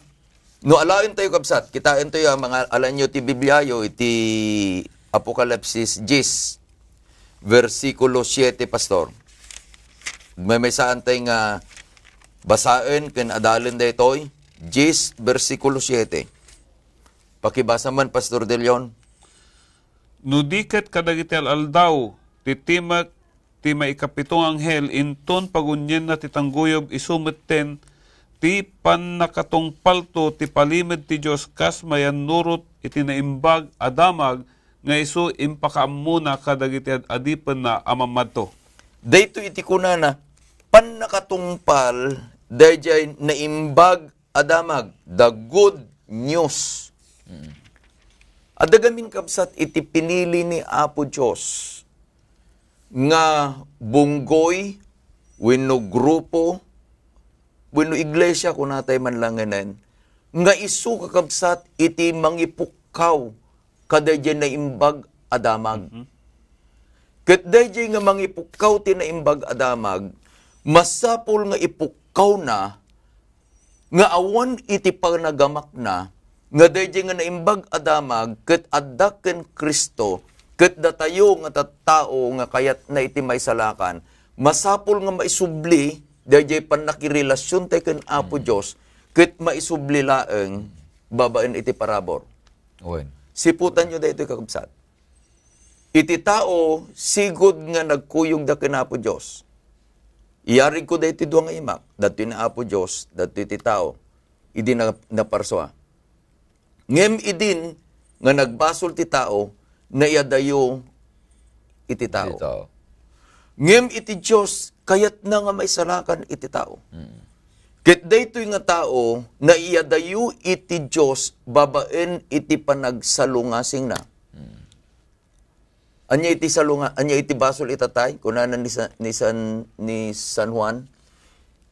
no alain tayo kabsat, kitain tayo mga alan nyo ti Bibliayo, iti Apokalipsis 10, versikulo 7, pastor. May saan tayo nga basain, ken adalin da ito'y, 10, versikulo 7. Pakibasa man, Pastor De Leon. No diket kadagiti aldaw, titimak, ti maikapitong anghel, inton pagunyen na titangguyob isumetten, ti panakatong palto ti palimed ti Diyos kas mayan nurot iti naimbag adamag nga isu impakaamuna kadagiti adipen na amamadto. Dayto iti kunana, panakatungpal dayjay naimbag adamag, the good news. Adagamin kabsat iti pinili ni Apo Diyos nga bunggoy, wenno grupo, wenno iglesia kung natay man langanan, nga isu kakabsat iti mangipukaw kadayjay na imbag adamag. Ket dayjay nga mangipukaw ti na imbag adamag, masapol nga ipukaw na, nga awan iti panagamak na, nga dayjay nga naimbag adamag, ket adda ken Kristo, ket datayo nga tattao nga kayat na iti maisalakan, masapol nga maisubli, dayjay panakirelasyon tayo ken Apo Diyos, ket maisubli laeng babaen iti parabor. Owen. Siputan nyo dayto kakabsat. Iti tao, sigod nga nagkuyog da ken Apo Diyos. Iyarig ko dayto duwa nga imak, dato na Apo Diyos, dato iti tao, idi na naparswa. Ngem idin nga nagbasol ti tao, na iadayo iti tao. Ngem iti Diyos, kayat na nga maisalakan iti tao. Ket daytoy nga tao, na iadayo iti Diyos, babaen iti panagsalungasing na. Anya iti salunga, anya iti basol itatay, kunanan ni San Juan,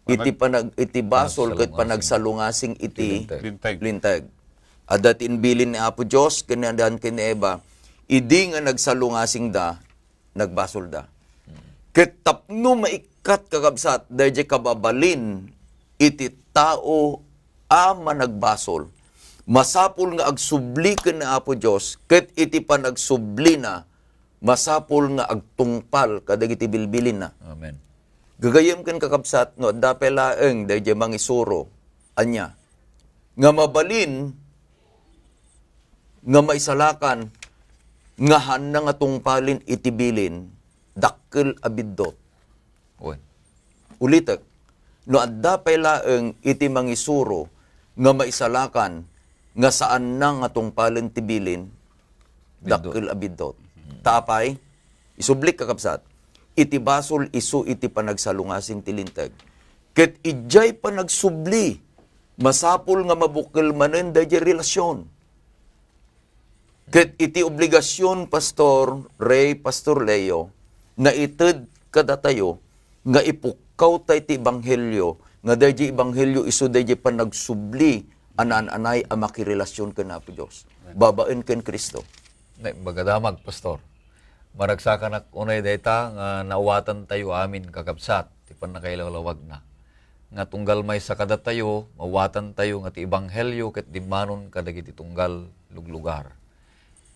iti basol ket panagsalungasing iti linteg. Adat inbilin ni Apo Diyos, kanadan ken Eva, idi nga nagsalungasing da, nagbasol da. Ket tapno maikat kakabsat, dayjay kababalin, iti tao ama nagbasol. Masapul nga agsubli ken ni Apo Diyos, ket iti panagsubli na, masapul nga agtungpal, kadagiti bilbilin na. Amen. Gagayem ken kakabsat, no, dapay laeng, dayjay mangisuro, anya, nga mabalin, nga maisalakan, nga handa nga tungpalin itibilin, dakkel abiddot. Owen. Ulitek, no adda pay laeng iti mangisuro, nga maisalakan, nga saan na nga tungpalin tibilin, dakkel abiddot. Tapay, isublik kakabsat, iti basol isu iti panagsalungasing tilinteg. Ket ijay panagsubli, masapul nga mabukil manen dayjay relasyon. Ket iti obligasyon, Pastor Ray, Pastor Leo, na ited kada tayo, nga ipukaw tayo ti Ebanghelyo, nga dayjay Ebanghelyo isu dayjay panagsubli, anan-anay ang makirelasyon ken Apo Diyos. Babaen ken Kristo. Bagadamag, Pastor. Maragsakan ak unay dayta nga nawatan tayo amin kakabsat, ti panakailawlawag na. nga tunggal may sa kada tayo, mawatan tayo nga ti ibanghelyo ket dimanon kadagiti tunggal luglugar.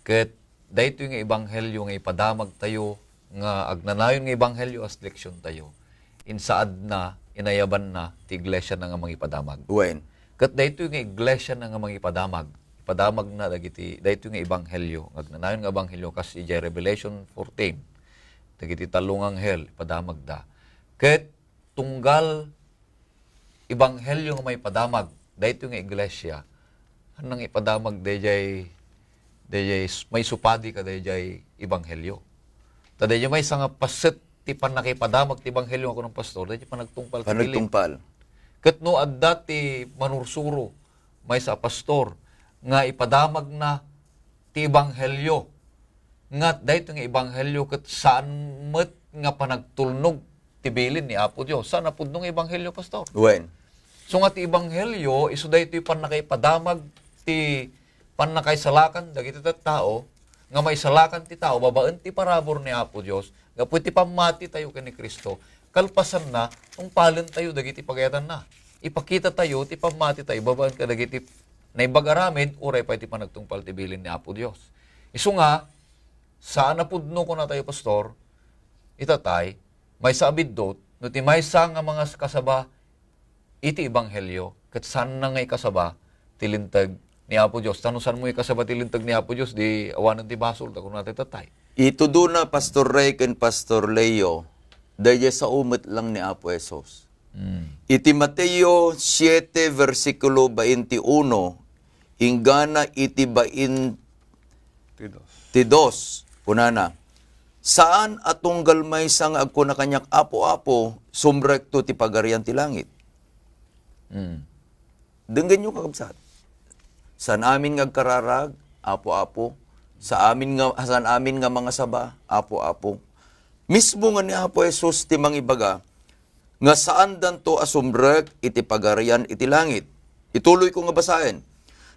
Ket dayto nga ibanghelyo nga ipadamag tayo nga agnanayon nga ibanghelyo as leksyon tayo. Insaad na, inayaban na ti iglesia na nga mangipadamag. Wen. Ket dayto nga iglesia na nga mangipadamag. Ipadamag na dagiti dayto nga ibanghelyo, agnanayon nga ibanghelyo kas ije Revelation 14. Dagiti talong anghel ipadamag da. Ket tunggal ibanghelyo nga may padamag, dayto nga iglesia, hanang ipadamag dayjay may supadi ka dayjay ibanghelyo. Ta dayjay may nga paset ti panakipadamag ti ibanghelyo ako ng pastor, dayjay panagtungpal ti bilin. Panagtungpal. Ket no adda ti manursuro may sa pastor nga ipadamag na ti ibanghelyo. Nga dayto nga ibanghelyo ket saan met nga panagtulnog ti bilin ni Apo Dios. Saan napudno nga ibanghelyo, pastor? Wen. So nga ti ibanghelyo, iso da ito'y panakaipadamag, ti panakaisalakan, dagiti tao, nga may salakan ti tao, babaan ti parabor ni Apo Diyos, nga pwede pamati tayo kani Kristo, kalpasan na, tungpalin tayo, dagiti pagayatan na. Ipakita tayo, ti pamati tayo, babaan ka dagiti naibagaramid, uray pa iti panagtungpal ti bilin ni Apo Diyos. Iso nga, saan napudno ko na tayo, pastor, itatay, may saabid dot, no ti may sa nga mga kasaba, iti ibanghelyo, kat saan na ngay kasaba, tilintag ni Apo Diyos. Tanong saan mo ikasaba tilintag ni Apo Diyos, di awanan ti basol, takon natin tatay. Ito doon na Pastor Ray and Pastor Leo, dahil sa umit lang ni Apo Esos. Iti Mateo 7, versikulo 21, ingana iti 22, kunana, saan atunggal may sang agko na kanyak apo-apo, sumrekto ti pagarian ti langit. Denggan nyo kakabsat. San amin nga kararag, apo-apo. Saan amin nga mga saba, apo-apo. Mismo nga ni Apo Jesus ti mangibaga, nga saan danto asumrek iti pagarian iti langit. Ituloy ko nga basahin.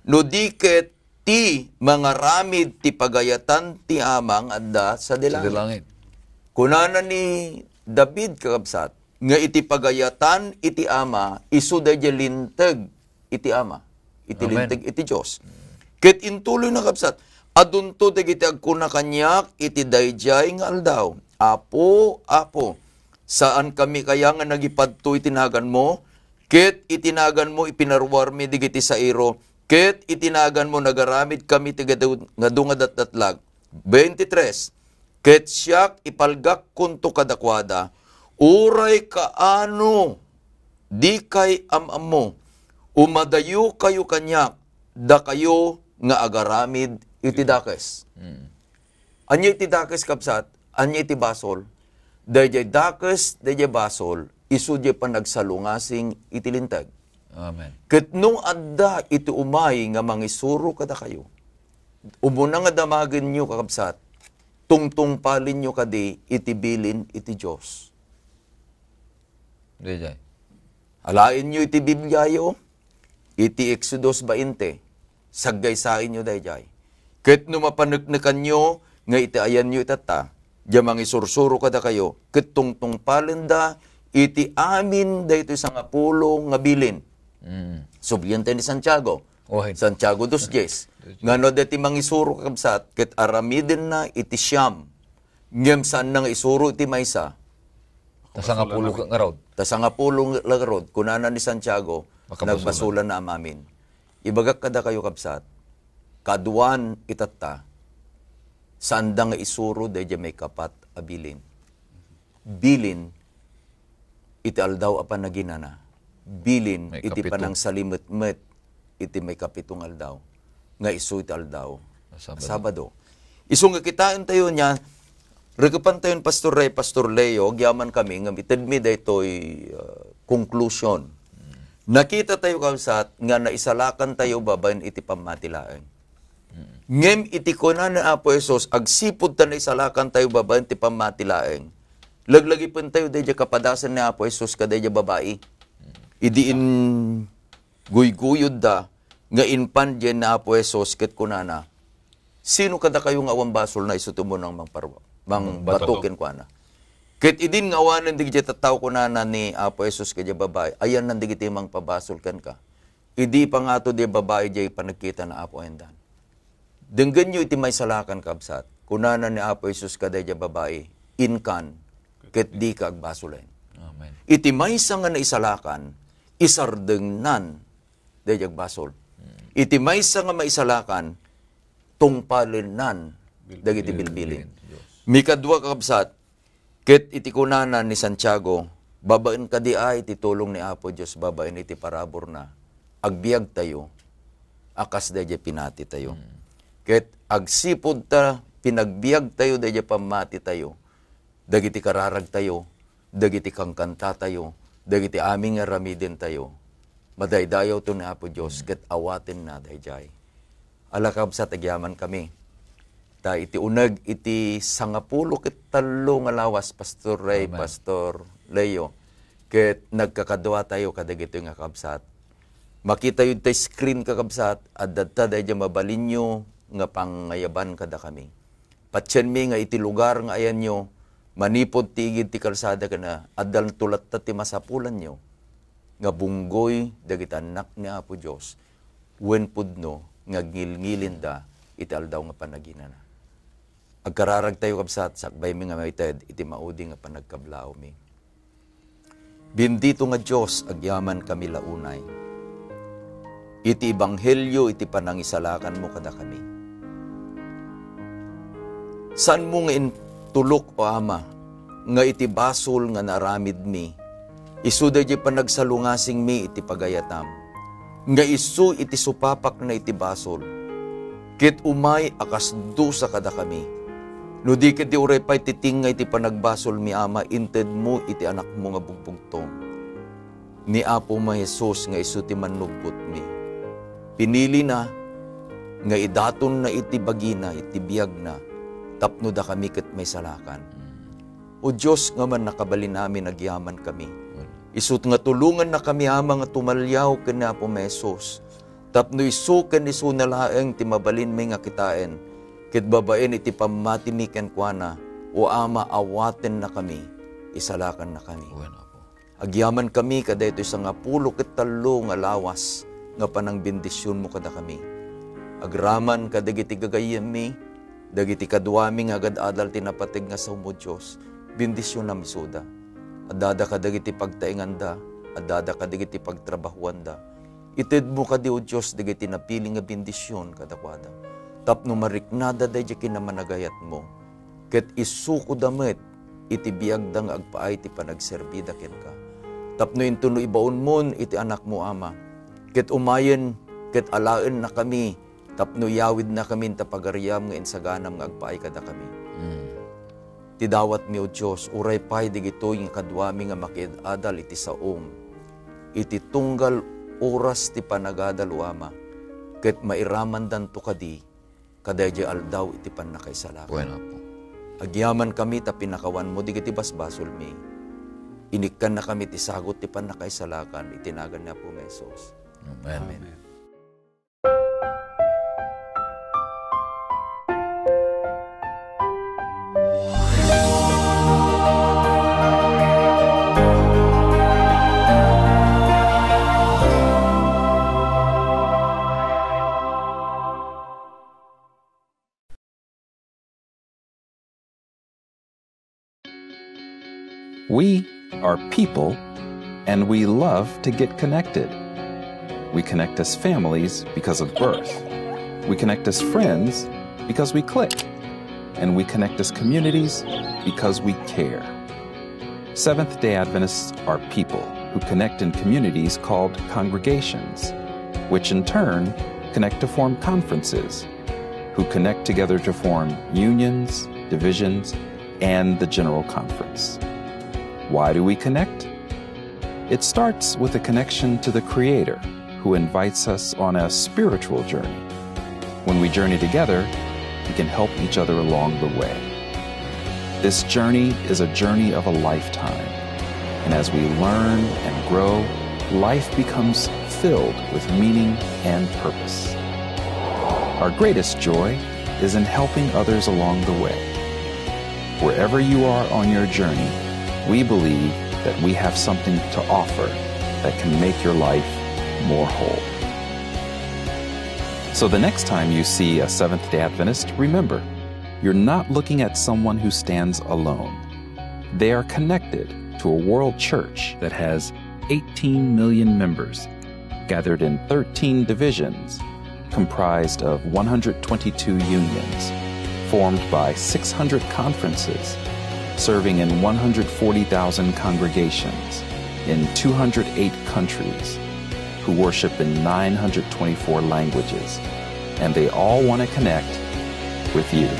No diket ti mga ramid ti pagayatan ti amang adda sa dilangit. Kunana ni David kakabsat, nga iti pagayatan iti ama, isu da linteg iti ama. Iti Amen. linteg iti Diyos. Ket intuloy na kapsat, adunto dagiti agkuna kanyak iti dayjay nga aldaw. Apo, apo, saan kami kaya nga nagipadto itinagan mo? Ket itinagan mo ipinarwar mi digiti sa iro. Ket itinagan mo nagaramid kami ti nga dungadatdatlag. 23. Ket siyak ipalgak kunto kadakwada. Uray kaano, di kay amam mo, umadayo kayo kanyak, da kayo nga agaramid iti dakes. Anya iti dakes kapsat, anya iti basol, dayjay dakes, dayjay basol, isu di pa nagsalungasing iti lintag. Amen. Ket nung adda iti umay nga mangisuro kada kayo, umuna nga damagin nyo kakabsat, tungtungpalin nyo kadi iti bilin iti Diyos. Dayjay. Alain nyo iti Bibliayo, iti Exodus 20, saggaysain nyo dayjay. Ket no mapaneknekan nyo, nga iti ayan nyo itata, diamang isursuro kada kayo, ket tungtungpalin da, iti amin dayto sa nga pulo nga bilin. Subyente ni Santiago. Santiago 2:10. Ngano deti mangisuro kakabsat, ket aramiden na iti siyam. Ngem saan na nga isuro iti maysa. Tasang apulo ka nga raw. Tasang apulo nga raw, kunana ni Santiago, nagbasulan na amamin. Ibagak kada kayo kabsat, kaduan itata, saan da nga isuro dahil may kapat abilin. Bilin, iti aldaw apan naginana. Bilin, May iti kapito. panang salimet-met, iti may kapitong aldaw. Nga isu iti aldaw. Sabado. Isu nga kitain tayo niya, regapan tayo Pastor Ray, Pastor Leo, gyaman kami, nga mitid mi daytoy conclusion. Nakita tayo kamsat, nga naisalakan tayo babayan iti pamatilaeng. Ngem iti kunan na Apo Jesus, agsipod ta naisalakan tayo babayan iti pamatilaeng. Laglagi pun tayo dayja kapadasan ni Apo Jesus kadayja babae. Idiin guyguyod da, nga inpan dyan na Apo Jesus ket kunana. Sino kada kayo nga awang basol na isutumo ng mang batukin ko ana? Ket idin nga awanan digiti tattaw kunana ni Apo Jesus kadya babae, ayan nan digiti mang pabasol kan ka. Idi pa nga to di babae jay panagkita na Apo endan. Denggan nyo iti may salakan kabsat, kunana ni Apo Jesus kadya babae, inkan, ket di ka agbasolen. Amen. Iti may nga na isalakan, isardengnan, daya agbasol. Iti may nga maisalakan, tungpalinan, dagiti bilbilin. Mikadwa kabsat, ket iti kunana ni Santiago, babaen ka di ay iti tulong ni Apo Diyos, babaen iti parabor na, agbiag tayo, akas daya pinati tayo. Ket agsipod ta, pinagbiag tayo, daya pamati tayo, dagiti kararag tayo, dagiti kangkanta tayo, dagiti aming aramidin tayo, madaydayaw to ni Apo Diyos, ket awatin na dayjay. Alakab sa tagyaman kami. Ta iti unag iti 50 ket 3 nga lawas, Pastor Ray, Amen. Pastor Leo, ket nagkakadwa tayo kadagito nga kabsat. Makita yun tayo screen kakabsat, at dadta dahil mabalinyo nga pangayaban kada kami. Patyan mi nga iti lugar nga ayan nyo, manipod tigid ti kalsada ka na, adal tulat ta ti masapulan nyo, nga bunggoy dagiti anak ni Apo Diyos, wen pudno nga ngilngilin da, iti aldaw nga panaginana. Agkararag tayo kabsat, sakbay mi nga maited, iti maudi nga panagkablao mi. Bendito nga Diyos, agyaman kami launay. Iti ebanghelyo, iti panangisalakan mo kada kami. Saan mo nga intulok o Ama, nga iti basol nga naramid mi, isu da di panagsalungasing mi iti pagayatam, nga isu iti supapak na iti basol, kit umay akas dusa kada kami. No di ket di uray pay titingay iti panagbasol mi Ama, inted mo iti anak mo nga bugbugtong. Ni Apo ma Jesus nga isu ti manugbot mi. Pinili na nga idaton na iti bagina, iti biyag na, tapno da kami ket may salakan. O Diyos nga man nakabalin namin, nagyaman kami. Isut nga tulungan na kami Ama nga tumalyaw ken ni Apo ma Jesus. Tapno isu ken isu na laeng ti mabalin may nga kitaen. Ket babaen iti pamati mi ken kuana, o Ama awaten na kami, isalakan na kami. Bueno po. Agyaman kami kada ito 10 ket 3 nga lawas, nga panang bendisyon mo kada kami. Agraman kadagiti gagayem mi, dagiti kadwami nga agad-adal tinapatig nga sa mo Diyos, bendisyon na misuda. Adada kadagiti pagtainganda, adada kadagiti pagtrabahuanda. Ited mo kadi o Diyos, dagiti napili nga bendisyon kadakwada. Tapno mariknada dayjay kinamanagayat mo, ket isuko damit, iti biagda nga agpaay ti panagserbida ken ka. Tapno intuno ibaon mon iti anak mo Ama, ket umayen, ket alaen na kami, tapno yawid na kami tapagaryam nga insaganam nga agpaay kada kami. Ti dawat mi o Diyos, uray pay digitoy nga kadwami nga makid-adal iti saom, iti tunggal oras ti panagadal o Ama, ket mairaman danto kadi, kadayjay aldaw iti panakaisalakan. Bueno po. Agyaman kami ta pinakawan mo digiti basbasol mi. Inikkan na kami ti sagot ti panakaisalakan, itinagan na po Jesus. Amen. Amen. We are people, and we love to get connected. We connect as families because of birth. We connect as friends because we click. And we connect as communities because we care. Seventh-day Adventists are people who connect in communities called congregations, which in turn connect to form conferences, who connect together to form unions, divisions, and the General Conference. Why do we connect? It starts with a connection to the Creator, who invites us on a spiritual journey. When we journey together, we can help each other along the way. This journey is a journey of a lifetime, and as we learn and grow, life becomes filled with meaning and purpose. Our greatest joy is in helping others along the way. Wherever you are on your journey, We believe that we have something to offer that can make your life more whole. So the next time you see a Seventh-day Adventist, remember, you're not looking at someone who stands alone. They are connected to a world church that has 18 million members, gathered in 13 divisions, comprised of 122 unions, formed by 600 conferences, serving in 140,000 congregations in 208 countries, who worship in 924 languages, and they all want to connect with you.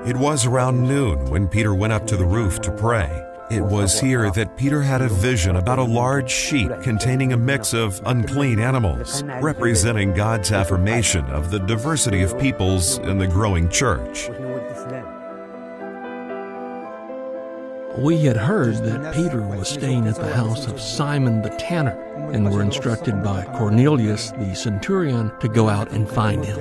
It was around noon when Peter went up to the roof to pray. It was here that Peter had a vision about a large sheet containing a mix of unclean animals, representing God's affirmation of the diversity of peoples in the growing church. We had heard that Peter was staying at the house of Simon the tanner, and were instructed by Cornelius the centurion to go out and find him.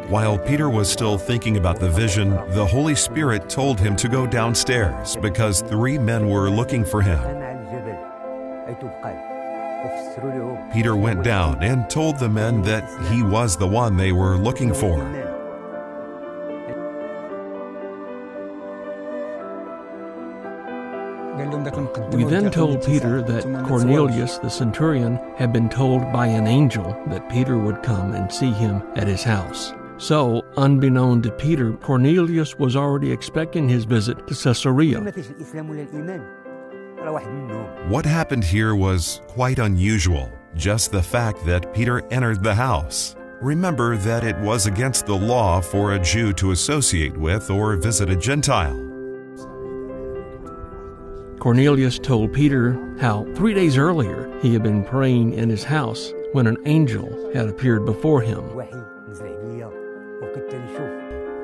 While Peter was still thinking about the vision, the Holy Spirit told him to go downstairs because 3 men were looking for him. Peter went down and told the men that he was the one they were looking for. We then told Peter that Cornelius the centurion had been told by an angel that Peter would come and see him at his house. So, unbeknown to Peter, Cornelius was already expecting his visit to Caesarea. What happened here was quite unusual, just the fact that Peter entered the house. Remember that it was against the law for a Jew to associate with or visit a Gentile. Cornelius told Peter how 3 days earlier he had been praying in his house when an angel had appeared before him.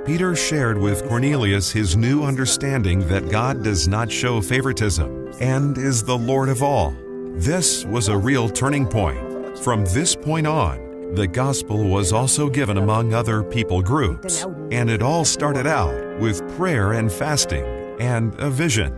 Peter shared with Cornelius his new understanding that God does not show favoritism and is the Lord of all. This was a real turning point. From this point on, the gospel was also given among other people groups, and it all started out with prayer and fasting and a vision.